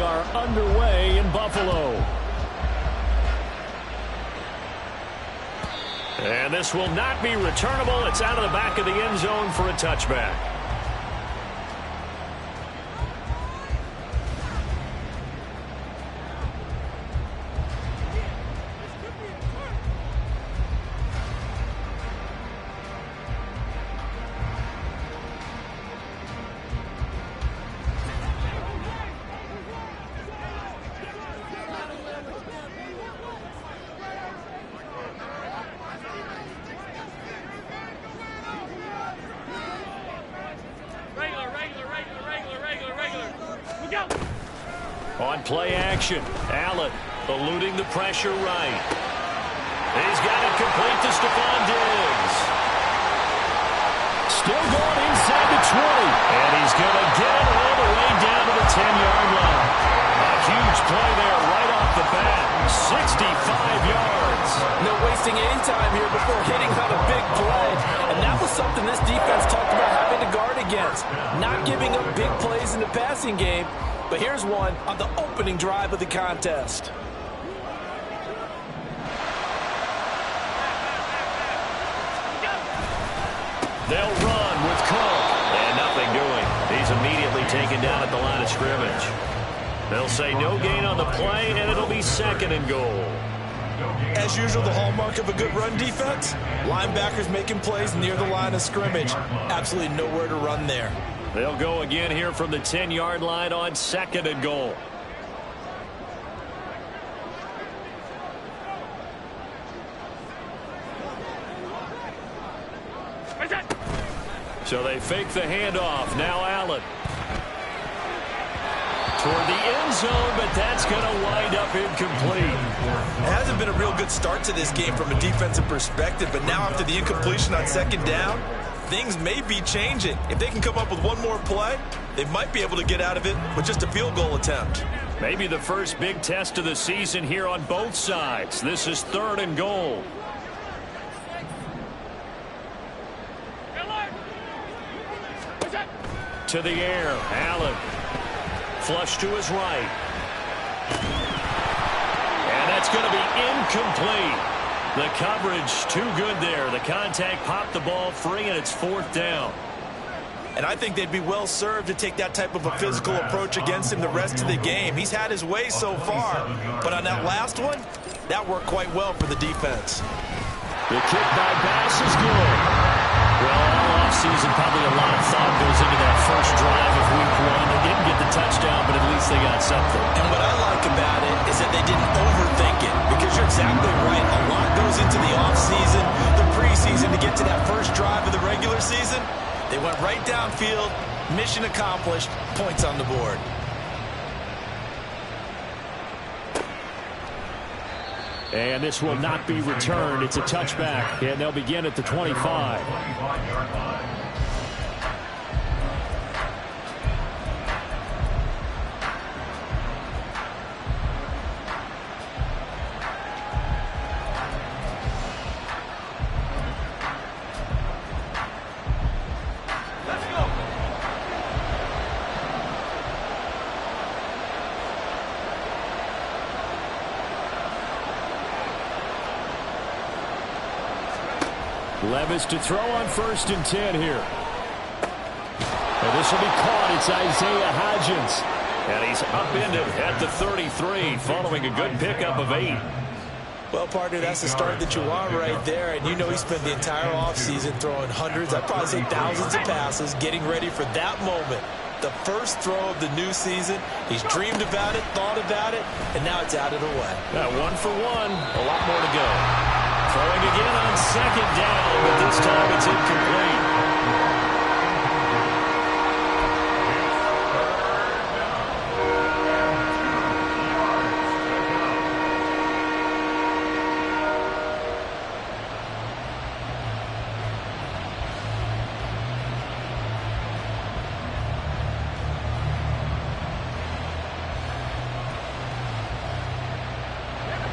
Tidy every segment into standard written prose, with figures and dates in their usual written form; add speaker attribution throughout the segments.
Speaker 1: are underway in Buffalo. And this will not be returnable. It's out of the back of the end zone for a touchback. On play action, Allen eluding the pressure right. He's got it complete to Stephon Diggs. Still going inside the 20. And he's going to get it all the way down to the 10-yard line. A huge play there right off the bat. 65 yards.
Speaker 2: No wasting any time here before hitting on a big play. And that was something this defense talked about having to guard against. Not giving up big plays in the passing game. But here's one on the opening drive of the contest.
Speaker 1: They'll run with Cook. And nothing doing. He's immediately taken down at the line of scrimmage. They'll say no gain on the play, and it'll be 2nd and goal.
Speaker 2: As usual, the hallmark of a good run defense, linebackers making plays near the line of scrimmage. Absolutely nowhere to run there.
Speaker 1: They'll go again here from the 10-yard line on 2nd and goal. So they fake the handoff. Now Allen. Toward the end zone, but that's going to wind up incomplete.
Speaker 2: It hasn't been a real good start to this game from a defensive perspective, but now after the incompletion on 2nd down, things may be changing. If they can come up with one more play, they might be able to get out of it with just a field goal attempt.
Speaker 1: Maybe the first big test of the season here on both sides. This is 3rd and goal. To the air, Allen. Flush to his right. And that's going to be incomplete. The coverage too good there. The contact popped the ball free, and it's 4th down.
Speaker 2: And I think they'd be well served to take that type of a physical approach against him the rest of the game. He's had his way so far, but on that last one, that worked quite well for the defense.
Speaker 1: The kick by Bass is good. Well, all offseason, probably a lot of thought goes into that first drive of week 1. They didn't get the touchdown, but at least they got something.
Speaker 2: And what I like about it is that they didn't overthink it, because you're exactly right. A lot goes into the offseason, the preseason to get to that first drive of the regular season. They went right downfield, mission accomplished, points on the board.
Speaker 1: And this will not be returned. It's a touchback, and they'll begin at the 25. Levis to throw on 1st and 10 here. And this will be caught. It's Isaiah Hodgins. And he's upended at the 33 following a good pickup of 8.
Speaker 2: Well, partner, that's the start that you want right there. And you know he spent the entire offseason throwing hundreds, I'd probably say thousands of passes, getting ready for that moment. The first throw of the new season. He's dreamed about it, thought about it, and now it's out of the way.
Speaker 1: 1 for 1. A lot more to go. Throwing again on 2nd down, but this time it's incomplete.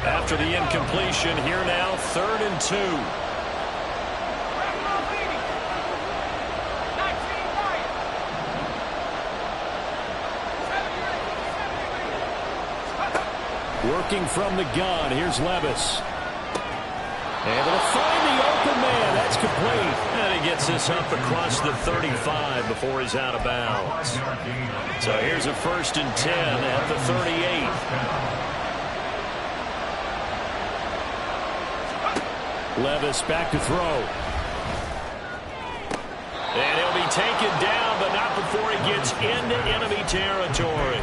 Speaker 1: After the incompletion, here now, 3rd and 2. Working from the gun, here's Levis. Able to find the open man. That's complete. And he gets this up across the 35 before he's out of bounds. So here's a 1st and 10 at the 38. Levis back to throw. And he'll be taken down, but not before he gets into enemy territory.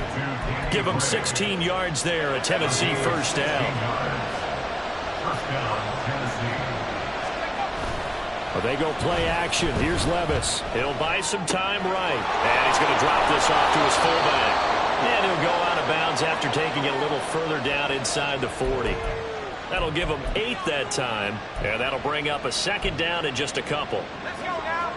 Speaker 1: Give him 16 yards there, a Tennessee first down. Well, they go play action. Here's Levis. He'll buy some time right. And he's going to drop this off to his fullback. And he'll go out of bounds after taking it a little further down inside the 40. That'll give him 8 that time. And that'll bring up a 2nd down in just a couple.
Speaker 3: Let's go now.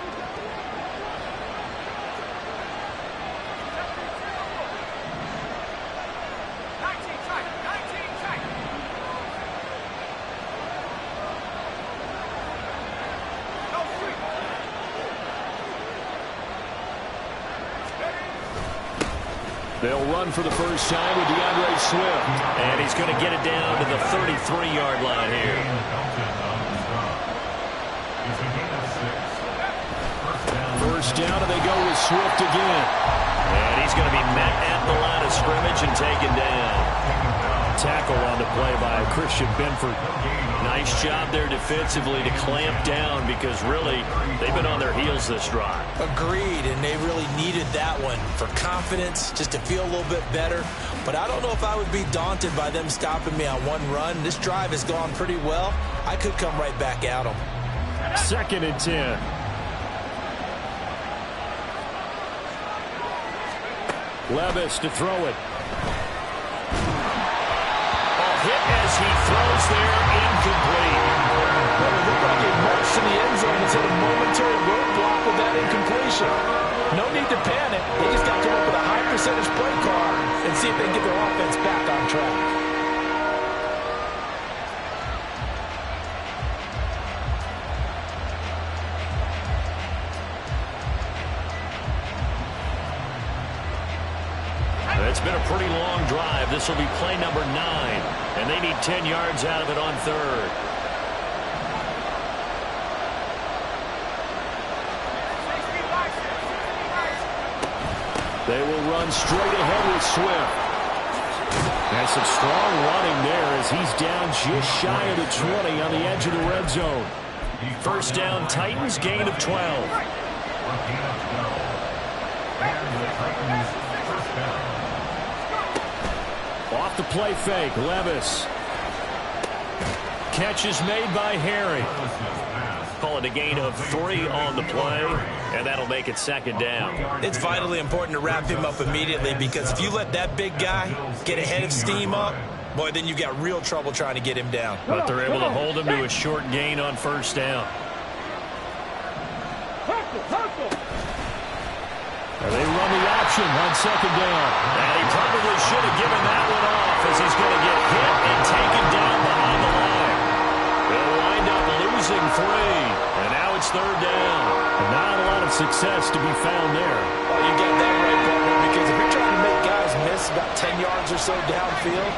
Speaker 1: They'll run for the first time with DeAndre Swift. And he's going to get it down to the 33-yard line here. First down, and they go with Swift again. And he's going to be met at the line of scrimmage and taken down. Tackle on the play by Christian Benford. Nice job there defensively to clamp down because really they've been on their heels this drive.
Speaker 2: Agreed, and they really needed that one for confidence, just to feel a little bit better. But I don't know if I would be daunted by them stopping me on one run. This drive has gone pretty well. I could come right back at them.
Speaker 1: 2nd and 10. Levis to throw it. Hit as he throws there, incomplete.
Speaker 4: Well, it looked like he marched to the end zone and hit a momentary roadblock with that incompletion. No need to panic. They just got to come up with a high percentage play call and see if they can get their offense back on track.
Speaker 1: It's been a pretty long drive. This will be play number 9. And they need 10 yards out of it on 3rd. They will run straight ahead with Swift. That's some strong running there as he's down just shy of the 20 on the edge of the red zone. First down, Titans, gain of 12. Off the play fake, Levis. Catch is made by Harry. Call it a gain of 3 on the play, and that'll make it 2nd down.
Speaker 2: It's vitally important to wrap him up immediately because if you let that big guy get ahead of steam up, boy, then you got real trouble trying to get him down.
Speaker 1: But they're able to hold him to a short gain on 1st down. They run the option on 2nd down. And he probably should have given that one off as he's going to get hit and taken down behind the line. They'll wind up losing 3. And now it's 3rd down. And not a lot of success to be found there.
Speaker 2: Oh, you got that right, partner, because if you're trying to make guys miss about 10 yards or so downfield,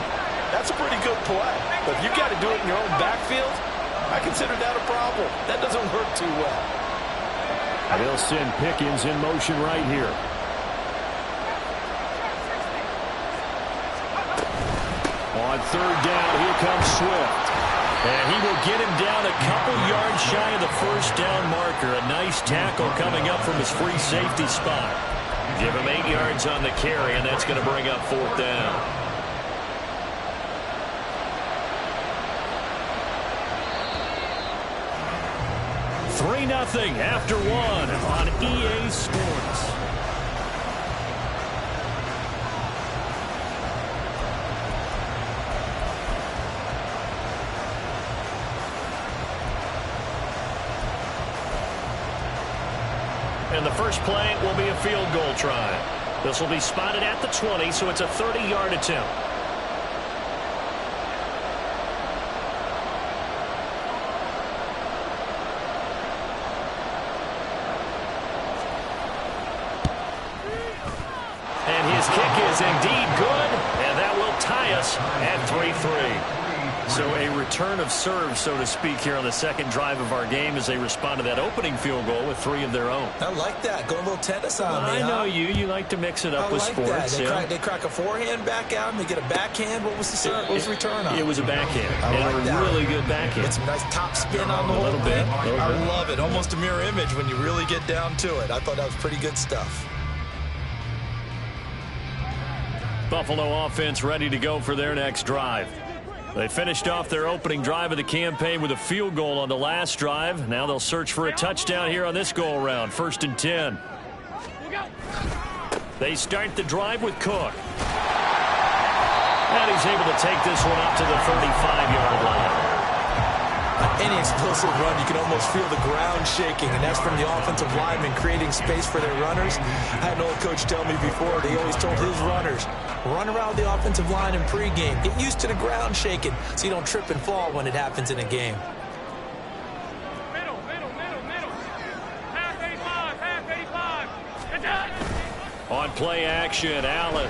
Speaker 2: that's a pretty good play. But if you got to do it in your own backfield, I consider that a problem. That doesn't work too well.
Speaker 1: And they'll send Pickens in motion right here. On 3rd down, here comes Swift. And he will get him down a couple yards shy of the 1st down marker. A nice tackle coming up from his free safety spot. Give him 8 yards on the carry, and that's going to bring up 4th down. 3-0 after 1 on EA Sports. And the first play will be a field goal try. This will be spotted at the 20, so it's a 30-yard attempt. And his kick is indeed good, and that will tie us at 3-3. So a return of serve, so to speak, here on the second drive of our game as they respond to that opening field goal with 3 of their own.
Speaker 2: I like that. Go a little tennis on me,
Speaker 1: I know you like to mix it up with sports.
Speaker 2: They crack a forehand back out and they get a backhand. What was the serve? What was the return on?
Speaker 1: It was a backhand.
Speaker 2: I like
Speaker 1: really good backhand.
Speaker 2: Get some nice top spin on the whole thing. I love it. Almost a mirror image when you really get down to it. I thought that was pretty good stuff.
Speaker 1: Buffalo offense ready to go for their next drive. They finished off their opening drive of the campaign with a field goal on the last drive. Now they'll search for a touchdown here on this go-around. 1st and 10. They start the drive with Cook. And he's able to take this one up to the 35-yard line.
Speaker 2: Any explosive run, you can almost feel the ground shaking, and that's from the offensive linemen creating space for their runners. I had an old coach tell me before, he always told his runners, run around the offensive line in pregame. Get used to the ground shaking so you don't trip and fall when it happens in a game.
Speaker 3: Middle. Half 85.
Speaker 1: On play action, Allen.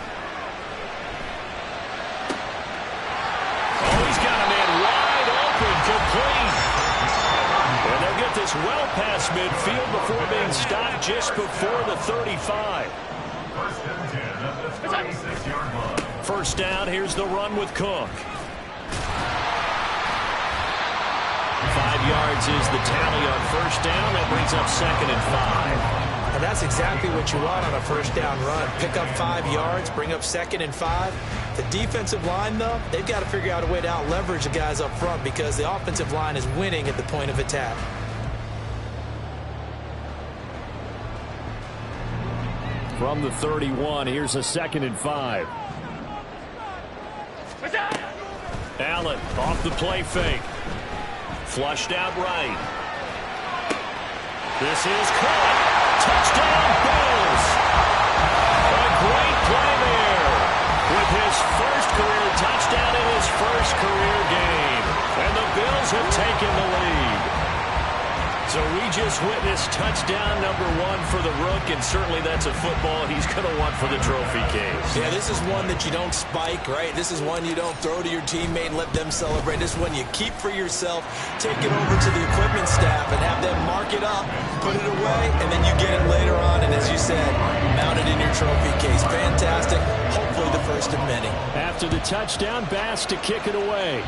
Speaker 1: Oh, he's got a man wide open, complete. And they'll get this well past midfield before being stopped just before the 35. First down, here's the run with Cook. 5 yards is the tally on first down. That brings up 2nd and 5.
Speaker 2: And that's exactly what you want on a first down run. Pick up 5 yards, bring up 2nd and 5. The defensive line, though, they've got to figure out a way to out-leverage the guys up front because the offensive line is winning at the point of attack.
Speaker 1: From the 31, here's a 2nd and 5. Allen off the play fake. Flushed out right. This is caught. Touchdown, Bills. A great play there with his first career touchdown in his first career game. And the Bills have taken the lead. So we just witnessed touchdown number 1 for the Rook, and certainly that's a football he's going to want for the trophy case.
Speaker 2: Yeah, this is one that you don't spike, right? This is one you don't throw to your teammate and let them celebrate. This is one you keep for yourself, take it over to the equipment staff and have them mark it up, put it away, and then you get it later on, and as you said, mount it in your trophy case. Fantastic. Hopefully the first of many.
Speaker 1: After the touchdown, Bass to kick it away.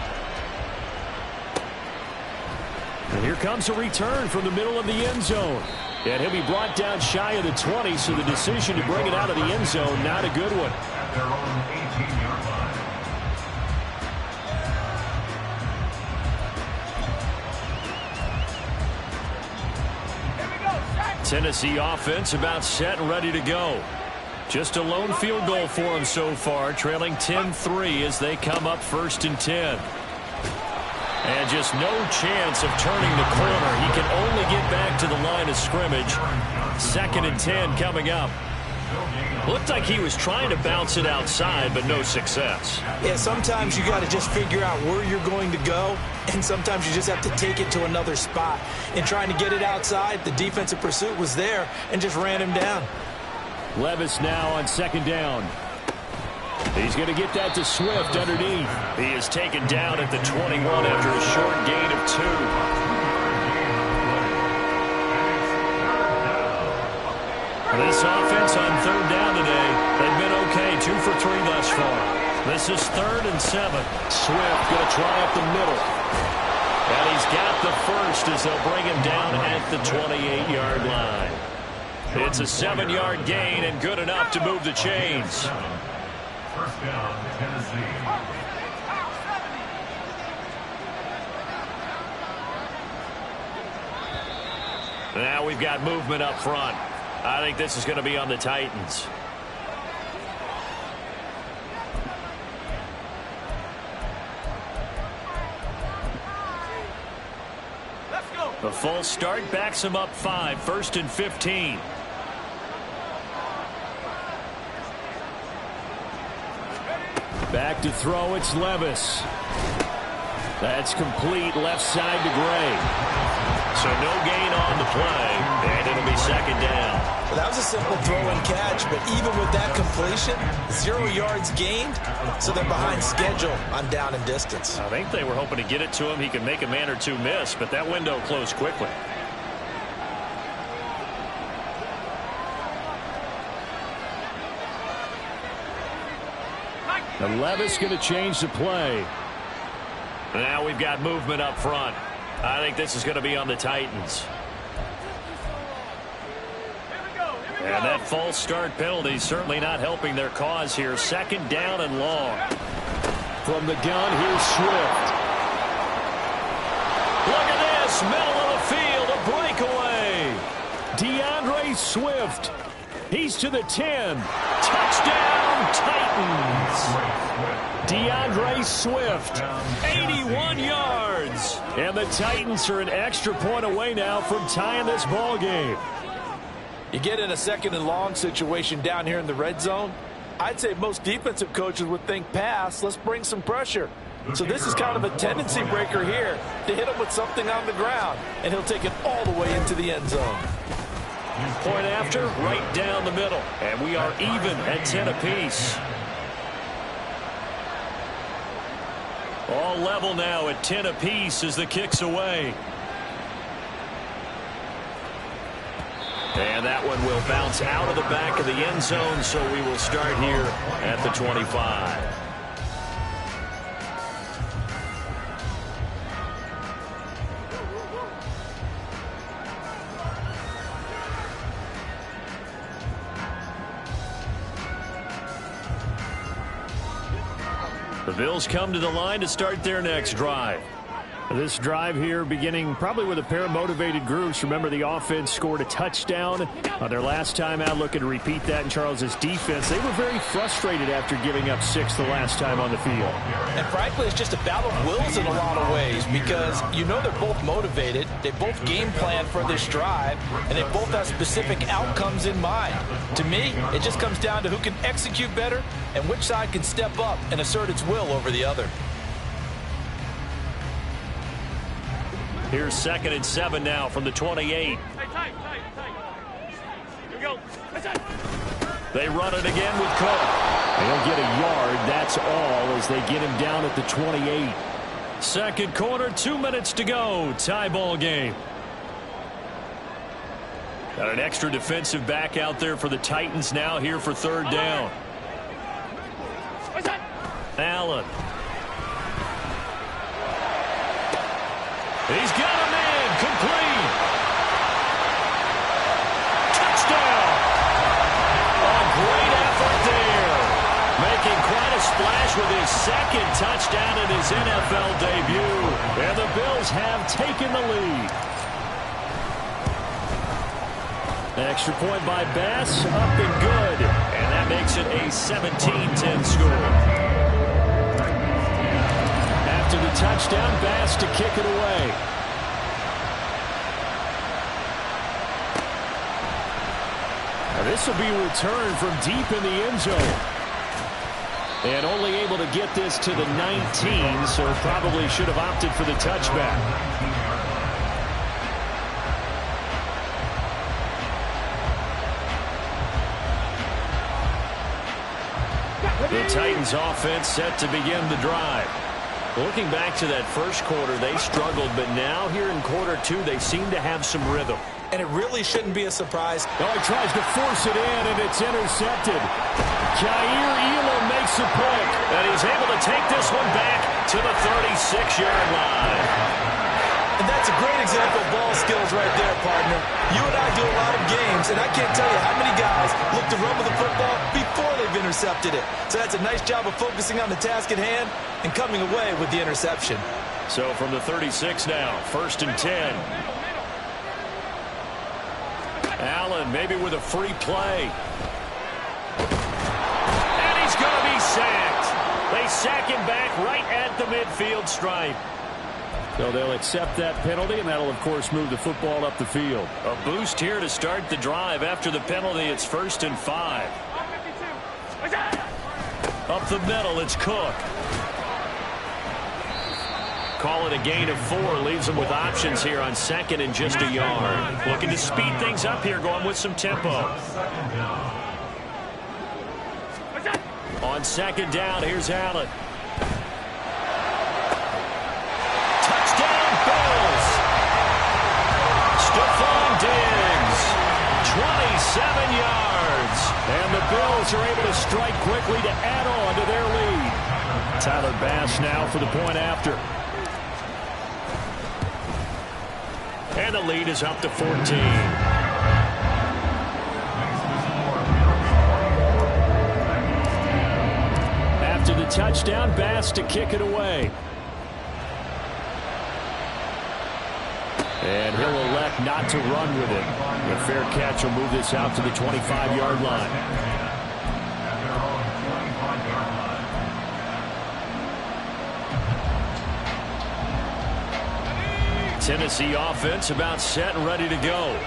Speaker 1: And here comes a return from the middle of the end zone. And he'll be brought down shy of the 20, so the decision to bring it out of the end zone, not a good one.
Speaker 5: At their own 18-yard line.
Speaker 1: Tennessee offense about set and ready to go. Just a lone field goal for them so far, trailing 10-3 as they come up 1st and 10. And just no chance of turning the corner. He can only get back to the line of scrimmage. 2nd and 10 coming up. Looked like he was trying to bounce it outside, but no success.
Speaker 2: Yeah, sometimes you got to just figure out where you're going to go, and sometimes you just have to take it to another spot. In trying to get it outside, the defensive pursuit was there and just ran him down.
Speaker 1: Levis now on 2nd down. He's going to get that to Swift underneath. He is taken down at the 21 after a short gain of 2. This offense on 3rd down today, they've been okay, 2 for 3 thus far. This is 3rd and 7. Swift going to try up the middle. And he's got the first as they'll bring him down at the 28-yard line. It's a 7-yard gain and good enough to move the chains.
Speaker 5: First down, Tennessee.
Speaker 1: Now we've got movement up front. I think this is going to be on the Titans.
Speaker 3: Let's go.
Speaker 1: The full start backs him up 5, 1st and 15. Back to throw, it's Levis. That's complete, left side to Gray. So no gain on the play, and it'll be second down.
Speaker 2: Well, that was a simple throw and catch, but even with that completion, 0 yards gained, so they're behind schedule on down and distance.
Speaker 1: I think they were hoping to get it to him. He could make a man or two miss, but that window closed quickly.
Speaker 6: And Levis going to change the play.
Speaker 1: Now we've got movement up front. I think this is going to be on the Titans. And that false start penalty certainly not helping their cause here. Second down and long.
Speaker 6: From the gun, here's Swift.
Speaker 1: Look at this, middle of the field, a breakaway.
Speaker 6: DeAndre Swift. He's to the 10.
Speaker 1: Touchdown, Titans.
Speaker 6: DeAndre Swift,
Speaker 1: 81 yards.
Speaker 6: and the Titans are an extra point away now from tying this ball game.
Speaker 4: You get in a second and long situation down here in the red zone, I'd say most defensive coaches would think pass, let's bring some pressure. So this is kind of a tendency breaker here to hit him with something on the ground, and he'll take it all the way into the end zone.
Speaker 1: Point after, right down the middle. And we are even at 10 apiece. All level now at 10 apiece as the kick's away. And that one will bounce out of the back of the end zone, so we will start here at the 25. The Bills come to the line to start their next drive.
Speaker 6: This drive here beginning probably with a pair of motivated groups. Remember, the offense scored a touchdown on their last time out. Looking to repeat that in Charles's defense. They were very frustrated after giving up 6 the last time on the field.
Speaker 2: And frankly, it's just a battle of wills in a lot of ways because you know they're both motivated. They both game plan for this drive, and they both have specific outcomes in mind. To me, it just comes down to who can execute better and which side can step up and assert its will over the other.
Speaker 1: Here's 2nd and 7 now from the 28.
Speaker 3: Tight. Here we go.
Speaker 1: They run it again with Cook.
Speaker 6: They'll get a yard, that's all, as they get him down at the 28.
Speaker 1: Second quarter, 2 minutes to go. Tie ball game. Got an extra defensive back out there for the Titans now here for third down. Allen. He's got a man, complete. Touchdown. A great effort there. Making quite a splash with his second touchdown in his NFL debut. And the Bills have taken the lead.
Speaker 6: Extra point by Bass, up and good.
Speaker 1: And that makes it a 17-10 score.
Speaker 6: After the touchdown, Bass to kick it away. Now this will be returned from deep in the end zone. And only able to get this to the 19, so probably should have opted for the touchback.
Speaker 1: The Titans offense set to begin the drive. Looking back to that first quarter, they struggled, but now here in quarter 2, they seem to have some rhythm.
Speaker 2: And it really shouldn't be a surprise.
Speaker 6: Oh, he tries to force it in, and it's intercepted. Jair Elam makes a pick.
Speaker 1: And he's able to take this one back to the 36-yard line.
Speaker 2: And that's a great example of ball skills right there, partner. You and I do a lot of games, and I can't tell you how many guys look to run with the football before they've intercepted it. So that's a nice job of focusing on the task at hand and coming away with the interception.
Speaker 1: So from the 36 now, 1st and 10. Allen maybe with a free play. And he's going to be sacked. They sack him back right at the midfield stripe.
Speaker 6: So they'll accept that penalty, and that'll, of course, move the football up the field.
Speaker 1: A boost here to start the drive. After the penalty, it's 1st and 5. Up the middle, it's Cook. Call it a gain of 4. Leaves them with options here on second and just a yard. Looking to speed things up here, going with some tempo. On second down, here's Allen. Touchdown, Bills. Stephon Diggs, 27 yards. And the Bills are able to strike quickly to add on to their lead. Tyler Bass now for the point after. And the lead is up to 14. After the touchdown, Bass to kick it away. And he'll elect not to run with it. The fair catch will move this out to the 25-yard line. Tennessee offense about set and ready to go.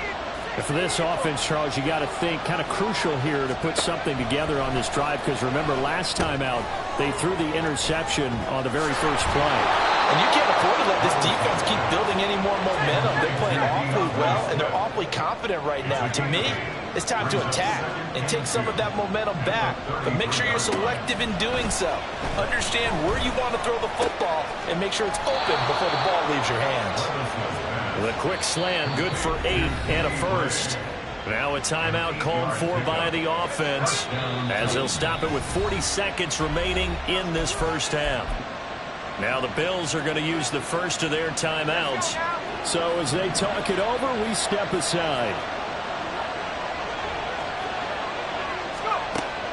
Speaker 6: And for this offense, Charles, you got to think kind of crucial here to put something together on this drive, because remember last time out they threw the interception on the very first play.
Speaker 4: And you can't afford to let this defense keep building any more momentum. They're playing awfully well, and they're awfully confident right now. To me, it's time to attack and take some of that momentum back. But make sure you're selective in doing so. Understand where you want to throw the football and make sure it's open before the ball leaves your hands.
Speaker 1: The quick slant, good for 8 and a first. Now a timeout called for by the offense as they'll stop it with 40 seconds remaining in this first half. Now the Bills are going to use the first of their timeouts.
Speaker 6: So as they talk it over, we step aside.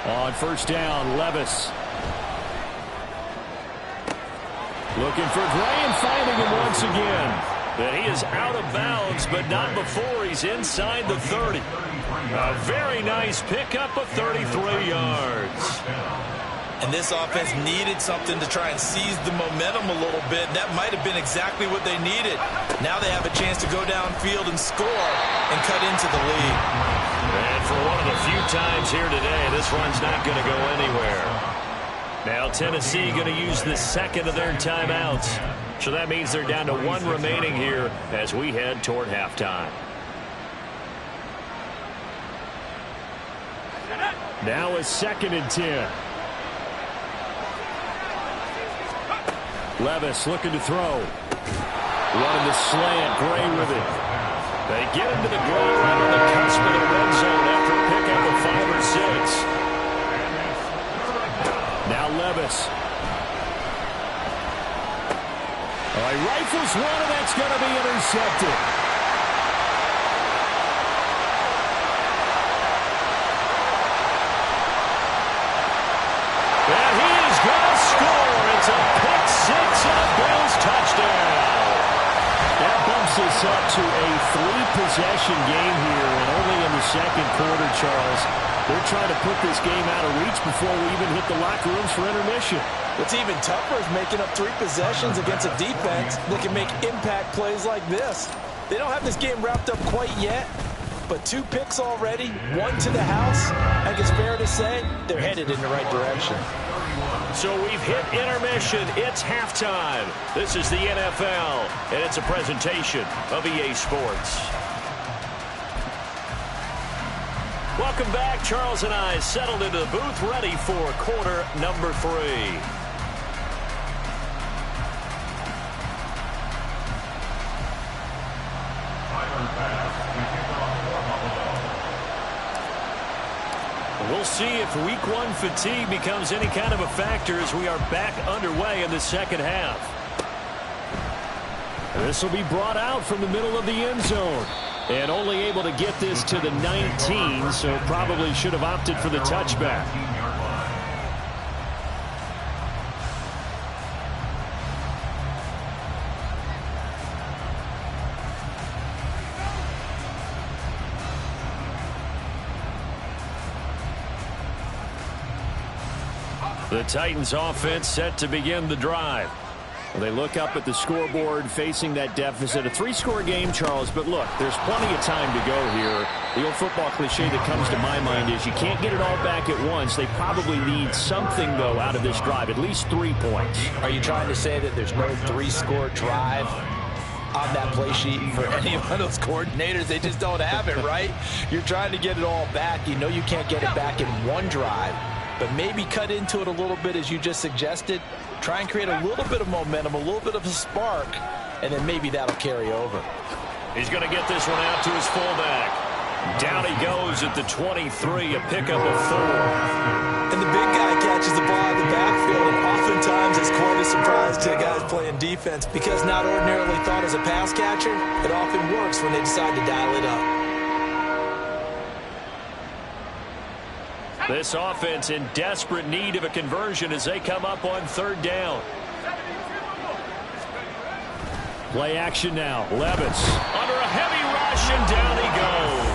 Speaker 6: On first down, Levis. Looking for Gray and finding him once again.
Speaker 1: But he is out of bounds, but not before he's inside the 30. A very nice pickup of 33 yards.
Speaker 2: And this offense needed something to try and seize the momentum a little bit. That might have been exactly what they needed. Now they have a chance to go downfield and score and cut into the lead.
Speaker 1: And for one of the few times here today, this run's not going to go anywhere. Now Tennessee going to use the second of their timeouts. So that means they're down to 1 remaining here as we head toward halftime.
Speaker 6: Now a 2nd and 10. Levis looking to throw. Running the slant, Gray with it.
Speaker 1: They get him to the goal line on the cusp of the red zone after a pickup of 5 or 6.
Speaker 6: Now Levis. All right, rifles one, and that's going to be intercepted.
Speaker 1: And he is going to score. It's a pick 6 and a Bills touchdown.
Speaker 6: That bumps us up to a 3-possession game here, and only in the second quarter, Charles. They're trying to put this game out of reach before we even hit the locker rooms for intermission.
Speaker 4: What's even tougher is making up 3 possessions against a defense that can make impact plays like this. They don't have this game wrapped up quite yet, but 2 picks already, 1 to the house. I think it's fair to say they're headed in the right direction.
Speaker 1: So we've hit intermission. It's halftime. This is the NFL, and it's a presentation of EA Sports. Welcome back. Charles and I settled into the booth, ready for quarter number 3. We'll see if week 1 fatigue becomes any kind of a factor as we are back underway in the second half.
Speaker 6: This will be brought out from the middle of the end zone. And only able to get this to the 19, so probably should have opted for the touchback.
Speaker 1: The Titans offense set to begin the drive.
Speaker 6: Well, they look up at the scoreboard facing that deficit. A 3-score game, Charles, but look, there's plenty of time to go here. The old football cliche that comes to my mind is you can't get it all back at once. They probably need something, though, out of this drive, at least 3 points.
Speaker 4: Are you trying to say that there's no 3-score drive on that play sheet for any one of those coordinators? They just don't have it, right? You're trying to get it all back. You know you can't get it back in one drive, but maybe cut into it a little bit as you just suggested. Try and create a little bit of momentum, a little bit of a spark, and then maybe that'll carry over.
Speaker 1: He's going to get this one out to his fullback. Down he goes at the 23, a pickup of 4.
Speaker 2: And the big guy catches the ball in the backfield, and oftentimes it's quite a surprise to guys playing defense because not ordinarily thought as a pass catcher, it often works when they decide to dial it up.
Speaker 1: This offense in desperate need of a conversion as they come up on 3rd down.
Speaker 6: Play action now. Levis.
Speaker 1: Under a heavy rush, and down he goes.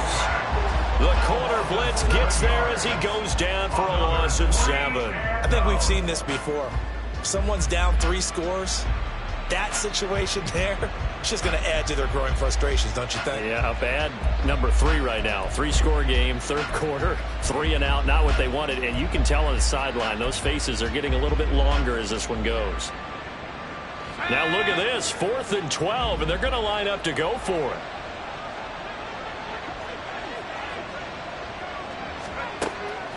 Speaker 1: The corner blitz gets there as he goes down for a loss of 7.
Speaker 2: I think we've seen this before. If someone's down 3 scores, that situation there, it's just going to add to their growing frustrations, don't you think?
Speaker 6: Yeah, bad number 3 right now. 3-score game, 3rd quarter, 3 and out, not what they wanted. And you can tell on the sideline, those faces are getting a little bit longer as this one goes. Now look at this, 4th and 12, and they're going to line up to go for it.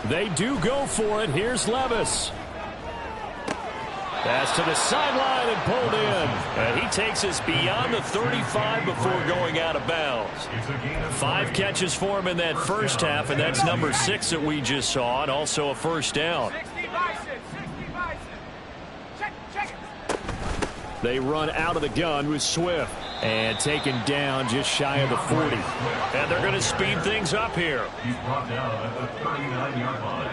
Speaker 6: They do go for it. Here's Levis. Pass to the sideline and pulled in. And he takes us beyond the 35 before going out of bounds. 5 catches for him in that first half, and that's number 6 that we just saw, and also a first down. They run out of the gun with Swift. And taken down just shy of the 40. And they're going to speed things up here.
Speaker 5: He's brought down at the 39-yard line.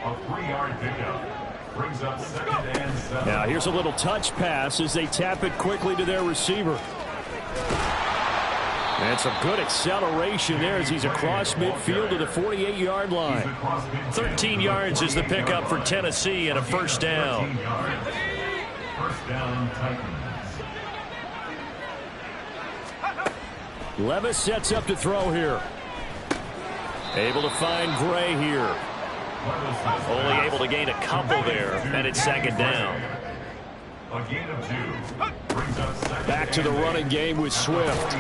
Speaker 5: A 3-yard pickup. Brings up 2nd and 7.
Speaker 6: Now here's a little touch pass as they tap it quickly to their receiver. And some good acceleration there as he's across midfield to the 48-yard line.
Speaker 1: 13 yards is the pickup for Tennessee and a first down.
Speaker 5: First down, Titans.
Speaker 6: Levis sets up to throw here. Able to find Gray here.
Speaker 1: Only able to gain a couple there, and it's 2nd down.
Speaker 5: A gain of 2. Brings up 2nd.
Speaker 6: Back to the running game with Swift.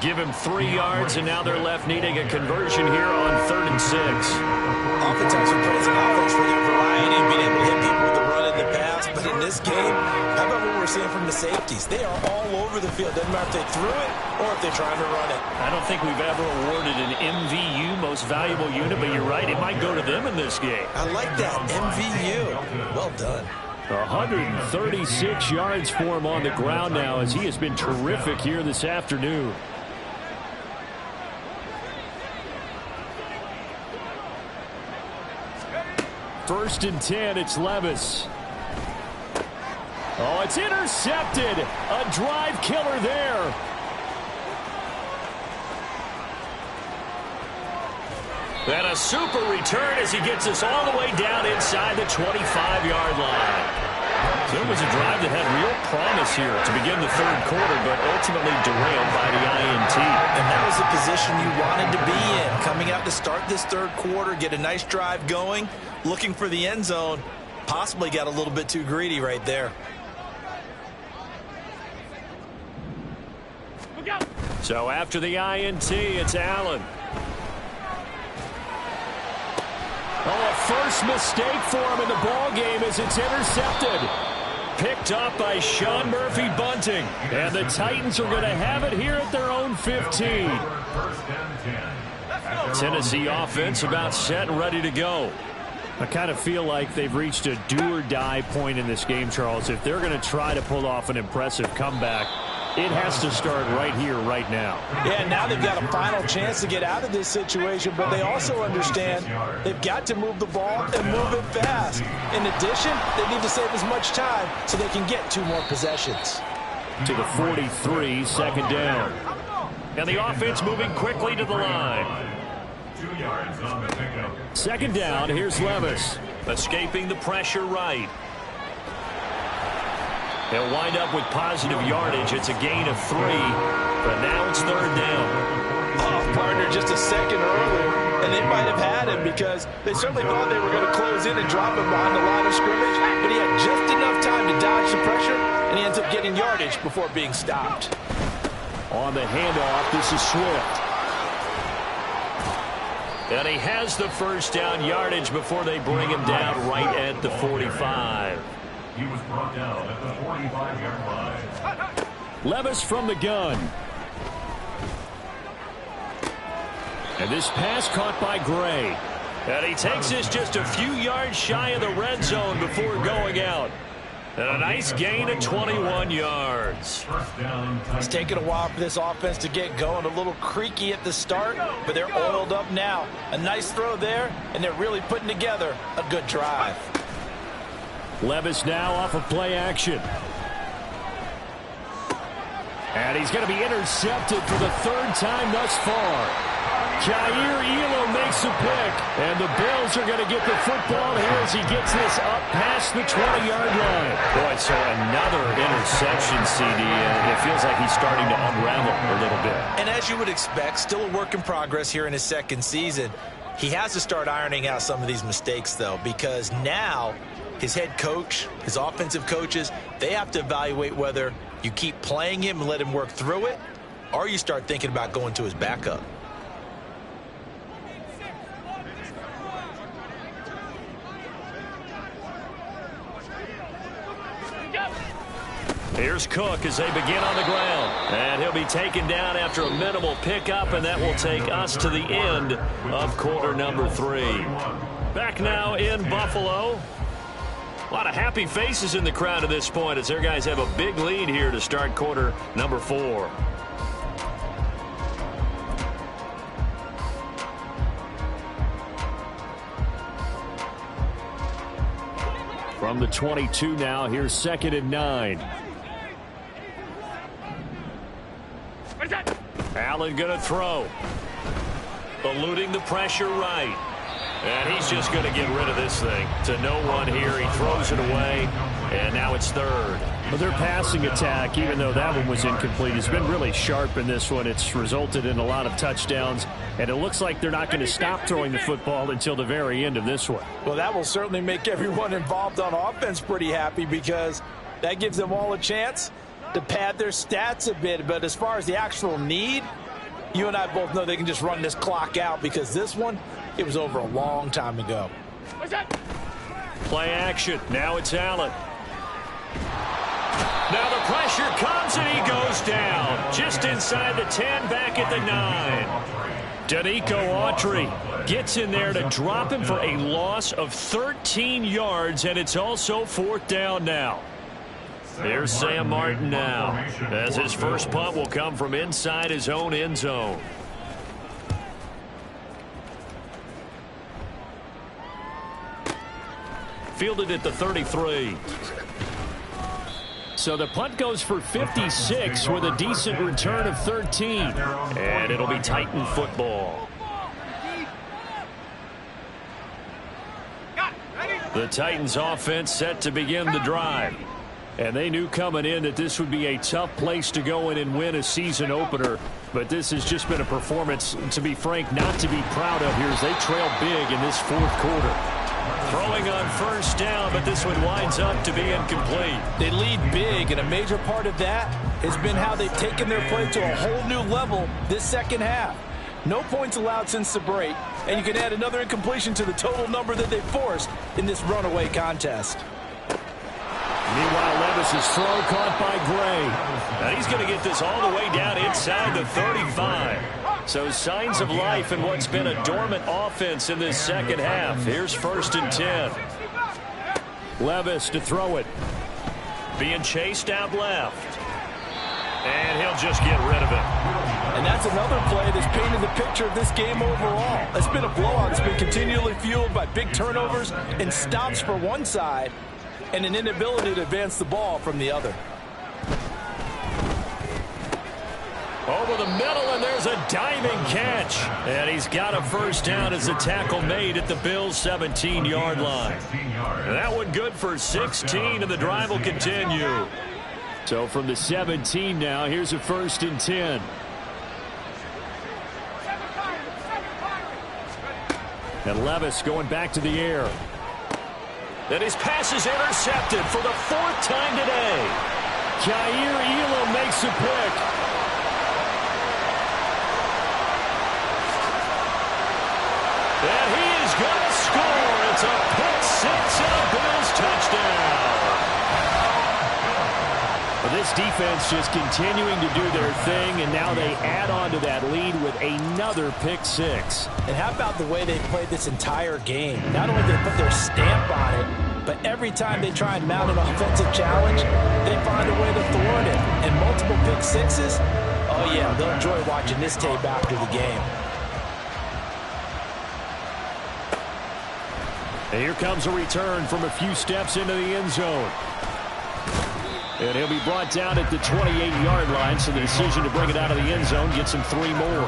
Speaker 1: Give him 3 yards, and now they're left needing a conversion here on 3rd and 6.
Speaker 2: Oftentimes we praise an offense for their variety and being able to hit people with the run and the pass, but in this game, how about what we're seeing from the safeties? They are all over the field. Doesn't matter if they threw it or if they're trying to run it.
Speaker 1: I don't think we've ever awarded an MVU, most valuable unit, but you're right, it might go to them in this game.
Speaker 2: I like that, MVU. Well done.
Speaker 6: 136 yards for him on the ground now as he has been terrific here this afternoon. First and 10, it's Levis. Oh, it's intercepted. A drive killer there.
Speaker 1: And a super return as he gets us all the way down inside the 25-yard line. So it was a drive that had real promise here to begin the 3rd quarter, but ultimately derailed by the INT.
Speaker 2: And that was the position you wanted to be in. Coming out to start this 3rd quarter, get a nice drive going, looking for the end zone. Possibly got a little bit too greedy right there.
Speaker 1: So after the INT, it's Allen.
Speaker 6: Oh, a first mistake for him in the ball game as it's intercepted.
Speaker 1: Picked up by Sean Murphy Bunting.
Speaker 6: And the Titans are going to have it here at their own 15.
Speaker 1: Tennessee offense about set and ready to go.
Speaker 6: I kind of feel like they've reached a do-or-die point in this game, Charles. If they're going to try to pull off an impressive comeback, it has to start right here, right now.
Speaker 4: Yeah, now they've got a final chance to get out of this situation, but they also understand they've got to move the ball and move it fast. In addition, they need to save as much time so they can get 2 more possessions.
Speaker 6: To the 43, 2nd down.
Speaker 1: And the offense moving quickly to the line.
Speaker 5: 2 yards on the pickup.
Speaker 6: 2nd down, here's Levis.
Speaker 1: Escaping the pressure right. He'll wind up with positive yardage. It's a gain of 3, but now it's third down.
Speaker 4: Oh, partner, just a second earlier, and they might have had him because they certainly thought they were going to close in and drop him behind the line of scrimmage, but he had just enough time to dodge the pressure, and he ends up getting yardage before being stopped.
Speaker 6: On the handoff, this is Swift.
Speaker 1: And he has the first down yardage before they bring him down right at the 45.
Speaker 5: He was brought down at the 45-yard line.
Speaker 6: Levis from the gun. And this pass caught by Gray.
Speaker 1: And he takes this just a few yards shy of the red zone before going out. And a nice gain of 21 yards.
Speaker 4: It's taken a while for this offense to get going. A little creaky at the start, but they're oiled up now. A nice throw there, and they're really putting together a good drive.
Speaker 6: Levis now off of play action. And he's going to be intercepted for the third time thus far. Jair Elo makes a pick, and the Bills are going to get the football here as he gets this up past the 20-yard line.
Speaker 1: Boy, so another interception, CD, and it feels like he's starting to unravel a little bit.
Speaker 2: And as you would expect, still a work in progress here in his second season. He has to start ironing out some of these mistakes, though, because now his head coach, his offensive coaches, they have to evaluate whether you keep playing him and let him work through it, or you start thinking about going to his backup.
Speaker 1: Here's Cook as they begin on the ground. And he'll be taken down after a minimal pickup, and that will take us to the end of quarter number 3. Back now in Buffalo. A lot of happy faces in the crowd at this point as their guys have a big lead here to start quarter number 4.
Speaker 6: From the 22 now, here's 2nd and 9.
Speaker 1: Allen going to throw. Eluding the pressure right. And he's just going to get rid of this thing to no one here. He throws it away, and now it's third.
Speaker 6: Well, their passing attack, even though that one was incomplete, has been really sharp in this one. It's resulted in a lot of touchdowns, and it looks like they're not going to stop throwing the football until the very end of this one.
Speaker 4: Well, that will certainly make everyone involved on offense pretty happy because that gives them all a chance to pad their stats a bit. But as far as the actual need, you and I both know they can just run this clock out because this one, it was over a long time ago.
Speaker 1: Play action. Now it's Allen. Now the pressure comes and he goes down. Just inside the 10, back at the 9. Danico Autry gets in there to drop him for a loss of 13 yards, and it's also 4th down now. Here's Sam Martin now, as his first punt will come from inside his own end zone. Fielded at the 33.
Speaker 6: So the punt goes for 56 with a decent return of 13.
Speaker 1: And it'll be Titan football. The Titans offense set to begin the drive.
Speaker 6: And they knew coming in that this would be a tough place to go in and win a season opener. But this has just been a performance, to be frank, not to be proud of here as they trail big in this 4th quarter.
Speaker 1: Throwing on first down, but this one winds up to be incomplete.
Speaker 4: They lead big, and a major part of that has been how they've taken their play to a whole new level this second half. No points allowed since the break, and you can add another incompletion to the total number that they forced in this runaway contest.
Speaker 6: Meanwhile, Levis's throw caught by Gray.
Speaker 1: And he's going to get this all the way down inside the 35. So signs of life in what's been a dormant offense in this second half. Here's 1st and 10.
Speaker 6: Levis to throw it.
Speaker 1: Being chased out left. And he'll just get rid of it.
Speaker 4: And that's another play that's painted the picture of this game overall. It's been a blowout. It's been continually fueled by big turnovers and stops for one side and an inability to advance the ball from the other.
Speaker 1: Over the middle, and there's a diving catch. And he's got a first down as the tackle made at the Bills' 17-yard line. And that one good for 16, and the drive will continue.
Speaker 6: So from the 17 now, here's a 1st and 10. And Levis going back to the air.
Speaker 1: And his pass is intercepted for the 4th time today.
Speaker 6: Jair Elam makes a pick.
Speaker 1: And he is going to score. It's a pick 6 and a Bills touchdown.
Speaker 6: Well, this defense just continuing to do their thing, and now they add on to that lead with another pick 6.
Speaker 4: And how about the way they played this entire game? Not only did they put their stamp on it, but every time they try and mount an offensive challenge, they find a way to thwart it. And multiple pick 6s, oh yeah, they'll enjoy watching this tape after the game.
Speaker 6: And here comes a return from a few steps into the end zone. And he'll be brought down at the 28-yard line, so the decision to bring it out of the end zone gets him 3 more.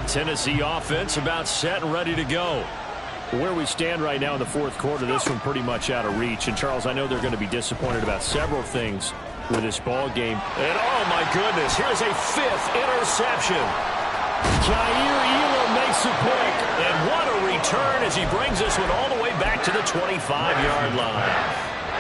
Speaker 1: Tennessee offense about set and ready to go.
Speaker 6: Where we stand right now in the 4th quarter, this one pretty much out of reach. And, Charles, I know they're going to be disappointed about several things with this ball game.
Speaker 1: And, oh, my goodness, here's a 5th interception.
Speaker 6: Jair Elam makes a pick.
Speaker 1: And what a return as he brings this one all the way back to the 25-yard line.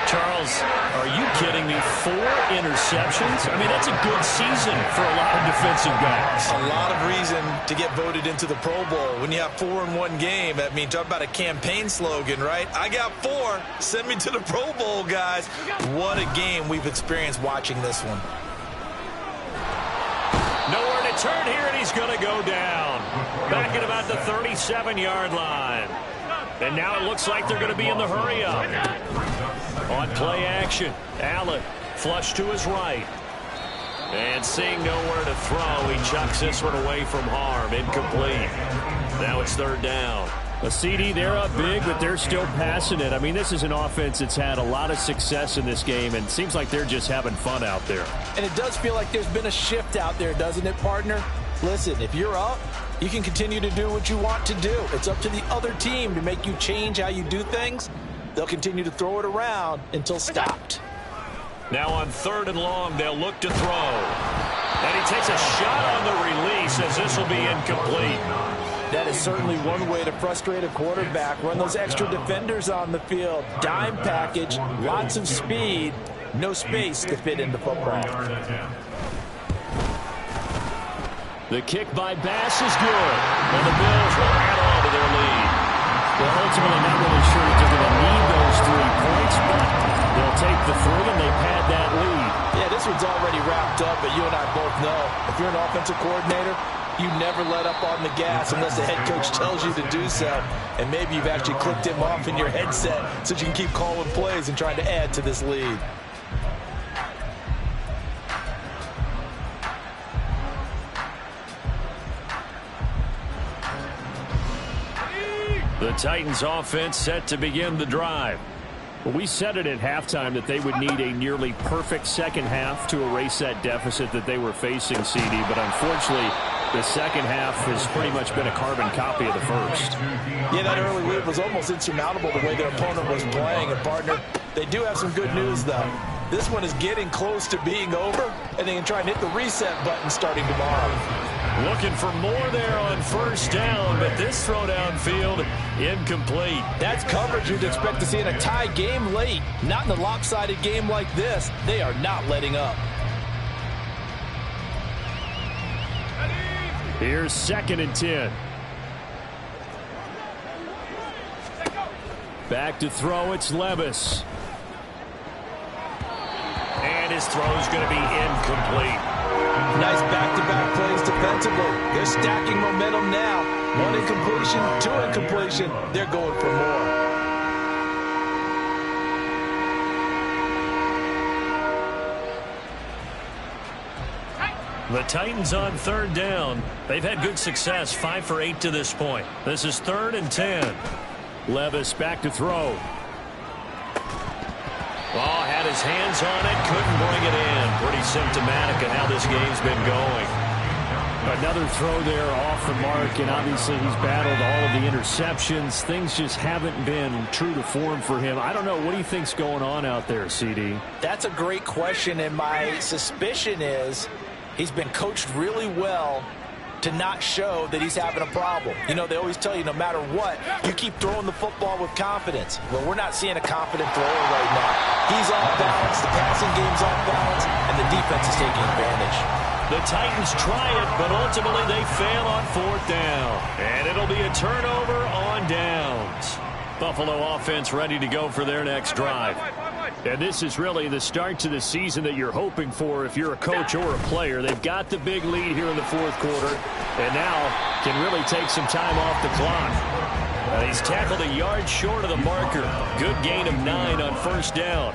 Speaker 1: Charles, are you kidding me? 4 interceptions? I mean, that's a good season for a lot of defensive backs.
Speaker 2: A lot of reason to get voted into the Pro Bowl. When you have 4 in one game, I mean, talk about a campaign slogan, right? I got 4. Send me to the Pro Bowl, guys. What a game we've experienced watching this one.
Speaker 1: Nowhere to turn here, and he's going to go down. Back at about the 37-yard line. And now it looks like they're going to be in the hurry-up. On play action, Allen flush to his right. And seeing nowhere to throw, he chucks this one away from harm. Incomplete. Now it's 3rd down.
Speaker 6: A CD, they're up big, but they're still passing it. I mean, this is an offense that's had a lot of success in this game, and it seems like they're just having fun out there.
Speaker 4: And it does feel like there's been a shift out there, doesn't it, partner? Listen, if you're up, you can continue to do what you want to do. It's up to the other team to make you change how you do things. They'll continue to throw it around until stopped.
Speaker 1: Now on 3rd and long, they'll look to throw. And he takes a shot on the release as this will be incomplete.
Speaker 4: That is certainly one way to frustrate a quarterback. Run those extra defenders on the field. Dime package, lots of speed, no space to fit into football.
Speaker 6: The kick by Bass is good. And the Bills will add on to their lead. Well, ultimately not really sure that they're going to need those 3 points, but they'll take the 3 and they pad that lead.
Speaker 4: Yeah, this one's already wrapped up, but you and I both know if you're an offensive coordinator, you never let up on the gas unless the head coach tells you to do so. And maybe you've actually clicked him off in your headset so you can keep calling plays and trying to add to this lead.
Speaker 1: The Titans offense set to begin the drive.
Speaker 6: Well, we said it at halftime that they would need a nearly perfect second half to erase that deficit that they were facing, CD. But unfortunately, the second half has pretty much been a carbon copy of the first.
Speaker 4: Yeah, that early lead was almost insurmountable the way their opponent was playing. And, partner, they do have some good news, though. This one is getting close to being over, and they can try and hit the reset button starting tomorrow.
Speaker 1: Looking for more there on 1st down, but this throw downfield incomplete.
Speaker 4: That's coverage you'd expect to see in a tie game late. Not in a lopsided game like this. They are not letting up.
Speaker 6: Here's 2nd and 10. Back to throw, it's Levis.
Speaker 1: And his throw's going to be incomplete.
Speaker 4: Nice back-to-back plays defensively. They're stacking momentum now. 1 incompletion, 2 incompletion. They're going for more.
Speaker 1: The Titans on 3rd down. They've had good success, 5 for 8 to this point. This is 3rd and 10.
Speaker 6: Levis back to throw.
Speaker 1: Oh, had his hands on it, couldn't bring it in. Pretty symptomatic of how this game's been going.
Speaker 6: Another throw there off the mark, and obviously he's battled all of the interceptions. Things just haven't been true to form for him. I don't know. What do you think's going on out there, CD?
Speaker 4: That's a great question, and my suspicion is he's been coached really well to not show that he's having a problem. You know, they always tell you no matter what, you keep throwing the football with confidence. Well, we're not seeing a confident thrower right now. He's off balance, the passing game's off balance, and the defense is taking advantage.
Speaker 1: The Titans try it, but ultimately they fail on 4th down. And it'll be a turnover on downs. Buffalo offense ready to go for their next drive. And this is really the start to the season that you're hoping for if you're a coach or a player. They've got the big lead here in the 4th quarter, and now can really take some time off the clock. He's tackled a yard short of the marker. Good gain of 9 on 1st down.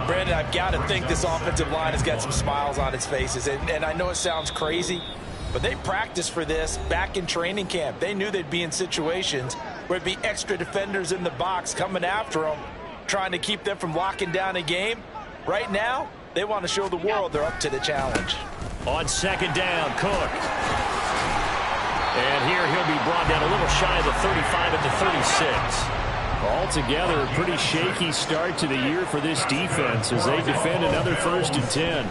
Speaker 4: Brandon, I've got to think this offensive line has got some smiles on its faces. And I know it sounds crazy, but they practiced for this back in training camp. They knew they'd be in situations where there'd be extra defenders in the box coming after them, trying to keep them from locking down a game. Right now, they want to show the world they're up to the challenge.
Speaker 1: On 2nd down, Cook. And here he'll be brought down a little shy of the 35 at the 36.
Speaker 6: Altogether, a pretty shaky start to the year for this defense as they defend another 1st and 10.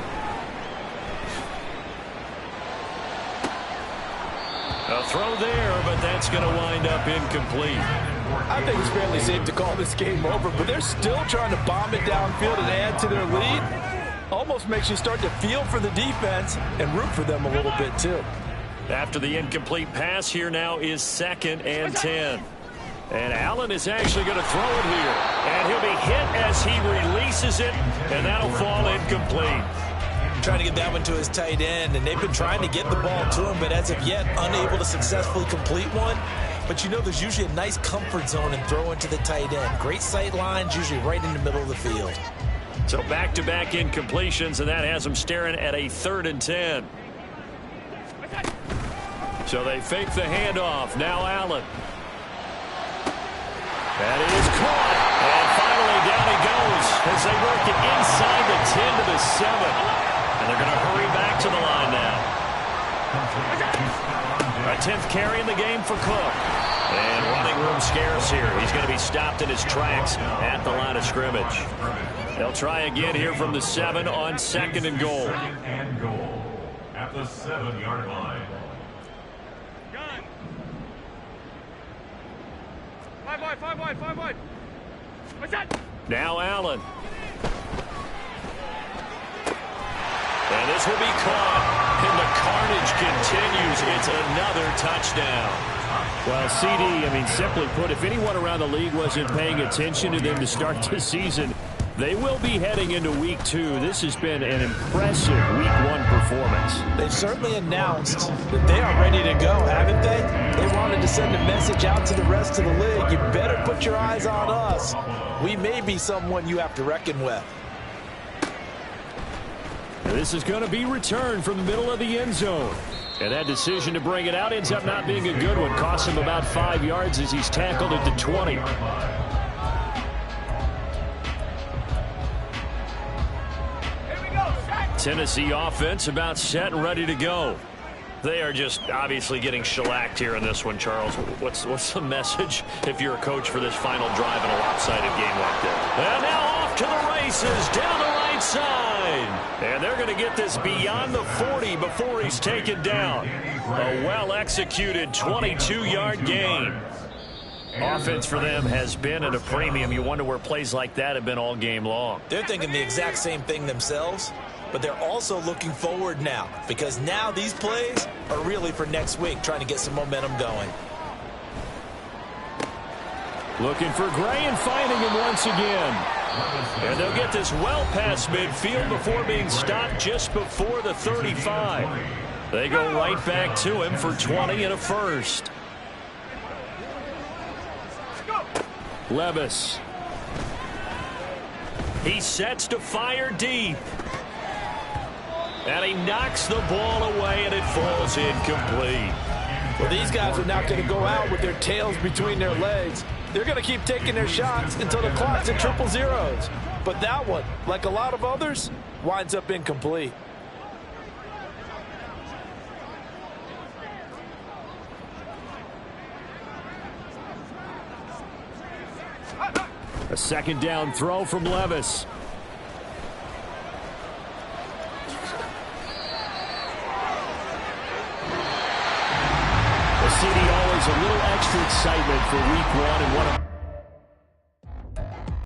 Speaker 1: A throw there, but that's going to wind up incomplete.
Speaker 4: I think it's fairly safe to call this game over, but they're still trying to bomb it downfield and add to their lead. Almost makes you start to feel for the defense and root for them a little bit, too.
Speaker 1: After the incomplete pass, here now is 2nd and 10. And Allen is actually going to throw it here. And he'll be hit as he releases it, and that'll fall incomplete.
Speaker 2: Trying to get that one to his tight end, and they've been trying to get the ball to him, but as of yet, unable to successfully complete one. But you know there's usually a nice comfort zone in throwing to the tight end. Great sight lines, usually right in the middle of the field.
Speaker 1: So back-to-back incompletions, and that has them staring at a 3rd and 10. So they fake the handoff. Now Allen. That is caught. And finally down he goes as they work it inside the 10 to the 7. And they're going to hurry back to the line now. A 10th carry in the game for Cook. And running room scarce here. He's going to be stopped in his tracks at the line of scrimmage. They'll try again here from the 7 on 2nd and goal.
Speaker 5: 2nd and goal at the 7-yard line.
Speaker 3: Five wide. What's that?
Speaker 1: Now Allen. And this will be caught. And the carnage continues. It's another touchdown.
Speaker 6: Well, CD, I mean, simply put, if anyone around the league wasn't paying attention to them to start the season, they will be heading into Week 2. This has been an impressive Week 1 performance.
Speaker 2: They've certainly announced that they are ready to go, haven't they? They wanted to send a message out to the rest of the league. You better put your eyes on us. We may be someone you have to reckon with.
Speaker 6: This is going to be returned from the middle of the end zone. And that decision to bring it out ends up not being a good one. Costs him about 5 yards as he's tackled at the 20.
Speaker 1: Tennessee offense about set and ready to go. They are just obviously getting shellacked here in this one, Charles. What's the message if you're a coach for this final drive in a lopsided game like this? And now off to the races down the right side. And they're going to get this beyond the 40 before he's taken down. A well-executed 22-yard gain. Offense for them has been at a premium. You wonder where plays like that have been all game long.
Speaker 2: They're thinking the exact same thing themselves, but they're also looking forward now because now these plays are really for next week, trying to get some momentum going.
Speaker 6: Looking for Gray and finding him once again.
Speaker 1: And they'll get this well past midfield before being stopped just before the 35. They go right back to him for 20 and a first.
Speaker 6: Levis.
Speaker 1: He sets to fire deep. And he knocks the ball away, and it falls incomplete.
Speaker 4: Well, these guys are not going to go out with their tails between their legs. They're going to keep taking their shots until the clock's at triple zeros. But that one, like a lot of others, winds up incomplete.
Speaker 6: A second down throw from Levis. The CD always a little extra excitement for week one and one of